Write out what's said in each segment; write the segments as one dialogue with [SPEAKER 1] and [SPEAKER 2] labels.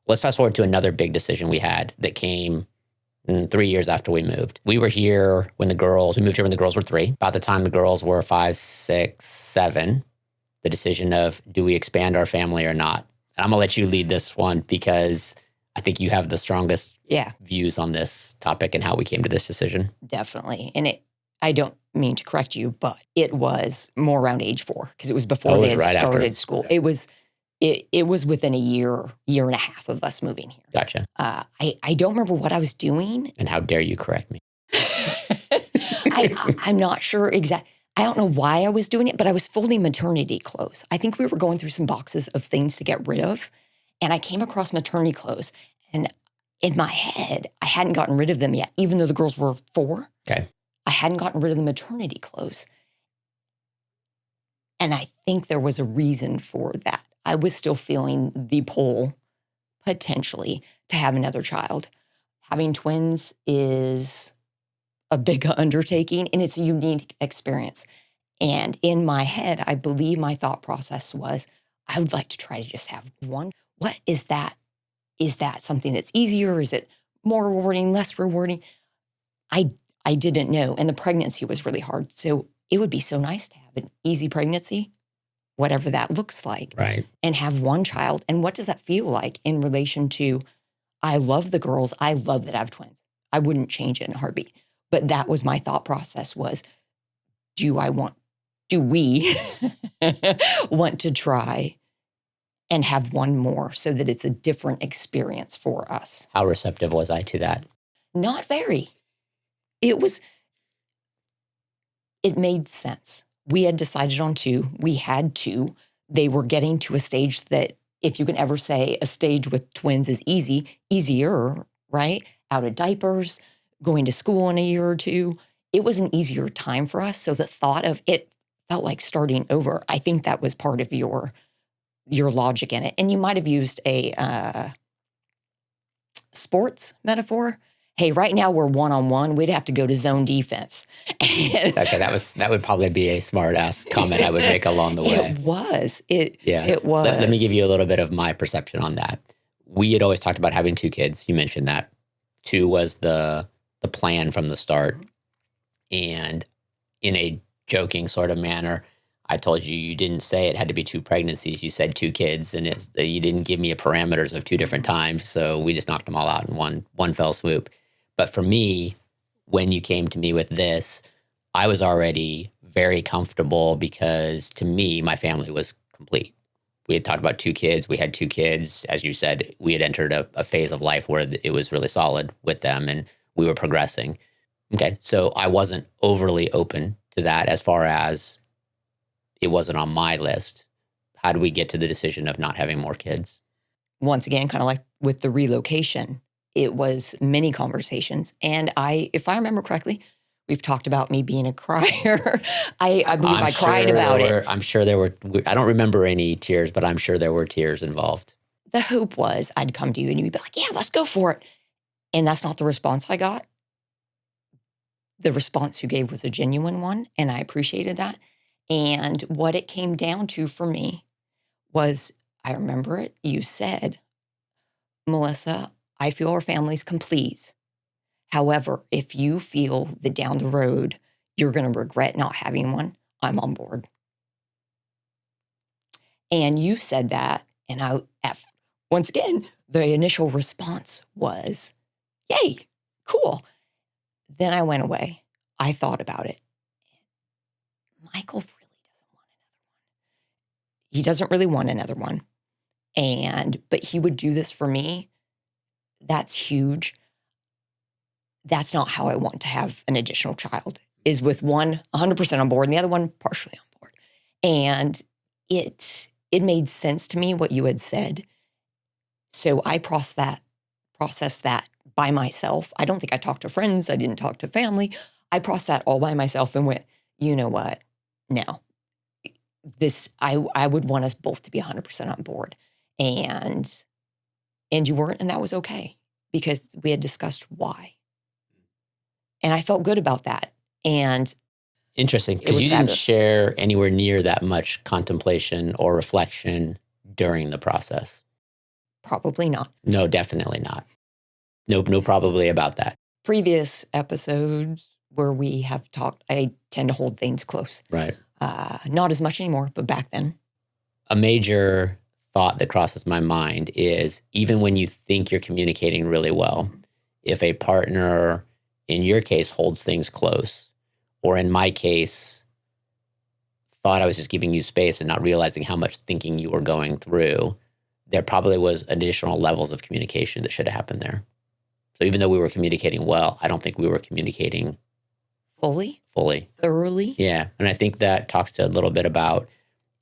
[SPEAKER 1] Let's fast forward to another big decision we had that came 3 years after we moved. We moved here when the girls were 3. About the time the girls were 5, 6, 7, the decision of, do we expand our family or not? And I'm going to let you lead this one because I think you have the strongest views on this topic and how we came to this decision.
[SPEAKER 2] Definitely. And I don't mean to correct you, but it was more around age 4 because it was before they had started school. Okay. It was within a year and a half of us moving here.
[SPEAKER 1] Gotcha.
[SPEAKER 2] I don't remember what I was doing.
[SPEAKER 1] And how dare you correct me?
[SPEAKER 2] I'm not sure exactly. I don't know why I was doing it, but I was folding maternity clothes. I think we were going through some boxes of things to get rid of, and I came across maternity clothes. And in my head, I hadn't gotten rid of them yet, even though the girls were 4.
[SPEAKER 1] Okay.
[SPEAKER 2] I hadn't gotten rid of the maternity clothes. And I think there was a reason for that. I was still feeling the pull, potentially, to have another child. Having twins is a big undertaking, and it's a unique experience. And in my head, I believe my thought process was, I would like to try to just have one. What is that? Is that something that's easier? Is it more rewarding, less rewarding? I didn't know. And the pregnancy was really hard. So it would be so nice to have an easy pregnancy, whatever that looks like.
[SPEAKER 1] Right.
[SPEAKER 2] And have one child. And what does that feel like in relation to, I love the girls. I love that I have twins. I wouldn't change it in a heartbeat. But that was my thought process was, do we want to try and have one more so that it's a different experience for us?
[SPEAKER 1] How receptive was I to that?
[SPEAKER 2] Not very. It made sense. We had decided on 2. We had 2. They were getting to a stage that, if you can ever say a stage with twins is easier, right? Out of diapers, going to school in a year or 2. It was an easier time for us. So the thought of it felt like starting over. I think that was part of your logic in it. And you might have used a sports metaphor. Hey, right now we're one-on-one. We'd have to go to zone defense.
[SPEAKER 1] Okay, that would probably be a smart-ass comment I would make along the way.
[SPEAKER 2] It was. It was.
[SPEAKER 1] Let me give you a little bit of my perception on that. We had always talked about having 2 kids. You mentioned that. 2 was the plan from the start. And in a joking sort of manner, I told you, you didn't say it had to be 2 pregnancies. You said 2 kids, and you didn't give me a parameters of 2 different times. So we just knocked them all out in one fell swoop. But for me, when you came to me with this, I was already very comfortable because to me, my family was complete. We had talked about 2 kids. We had 2 kids. As you said, we had entered a phase of life where it was really solid with them and we were progressing. Okay, so I wasn't overly open to that as far as it wasn't on my list. How do we get to the decision of not having more kids?
[SPEAKER 2] Once again, kind of like with the relocation, it was many conversations. And if I remember correctly, we've talked about me being a crier. I believe I cried about it.
[SPEAKER 1] I'm sure there were, I don't remember any tears, but I'm sure there were tears involved.
[SPEAKER 2] The hope was I'd come to you and you'd be like, yeah, let's go for it. And that's not the response I got. The response you gave was a genuine one, and I appreciated that. And what it came down to for me was, I remember it, you said, Melissa, I feel our family's complete. However, if you feel that down the road you're going to regret not having one, I'm on board. And you said that, and once again, the initial response was, yay, cool. Then I went away. I thought about it. Michael really doesn't want another one. He doesn't really want another one. But he would do this for me. That's huge. That's not how I want to have an additional child, is with one 100% on board and the other one partially on board. And it made sense to me what you had said. So I processed that by myself. I don't think I talked to friends. I didn't talk to family. I processed that all by myself and went, you know what? No. I would want us both to be 100% on board. And you weren't, and that was okay because we had discussed why. And I felt good about that. And
[SPEAKER 1] interesting, because you didn't share anywhere near that much contemplation or reflection during the process.
[SPEAKER 2] Probably not.
[SPEAKER 1] No, definitely not. Nope, no probably about that.
[SPEAKER 2] Previous episodes where we have talked, I tend to hold things close.
[SPEAKER 1] Right.
[SPEAKER 2] Not as much anymore, but back then.
[SPEAKER 1] A major thought that crosses my mind is even when you think you're communicating really well, if a partner, in your case, holds things close, or in my case, thought I was just giving you space and not realizing how much thinking you were going through, there probably was additional levels of communication that should have happened there. So even though we were communicating well, I don't think we were communicating
[SPEAKER 2] Fully? Thoroughly?
[SPEAKER 1] Yeah. And I think that talks to a little bit about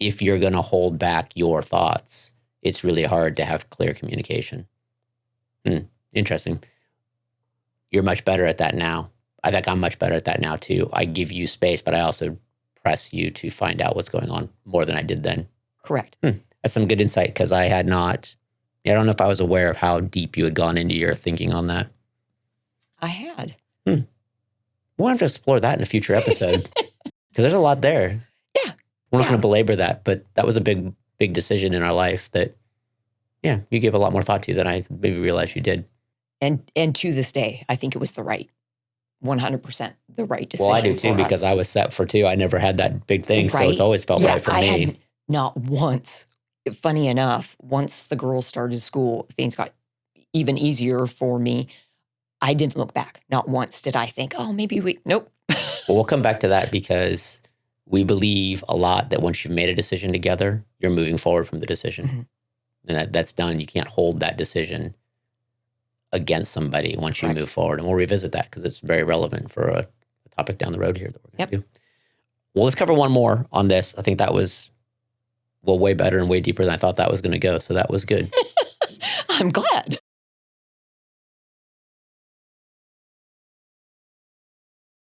[SPEAKER 1] if you're going to hold back your thoughts, it's really hard to have clear communication. Interesting. You're much better at that now. I think I'm much better at that now too. I give you space, but I also press you to find out what's going on more than I did then.
[SPEAKER 2] Correct.
[SPEAKER 1] That's some good insight because I don't know if I was aware of how deep you had gone into your thinking on that.
[SPEAKER 2] I had.
[SPEAKER 1] We'll have to explore that in a future episode because there's a lot there.
[SPEAKER 2] Yeah.
[SPEAKER 1] We're not going to belabor that, but that was a big decision in our life that, you gave a lot more thought to than I maybe realized you did.
[SPEAKER 2] And to this day, I think it was 100% the right decision.
[SPEAKER 1] Well, I do too, because I was set for 2. I never had that big thing, so it's always felt right for me.
[SPEAKER 2] Had not once. Funny enough, once the girls started school, things got even easier for me. I didn't look back. Not once did I think, nope.
[SPEAKER 1] Well, we'll come back to that because we believe a lot that once you've made a decision together, you're moving forward from the decision. And that's done. You can't hold that decision against somebody once you move forward. And we'll revisit that because it's very relevant for a topic down the road here that we're going to do. Well, let's cover one more on this. I think that was way better and way deeper than I thought that was going to go. So that was good.
[SPEAKER 2] I'm glad.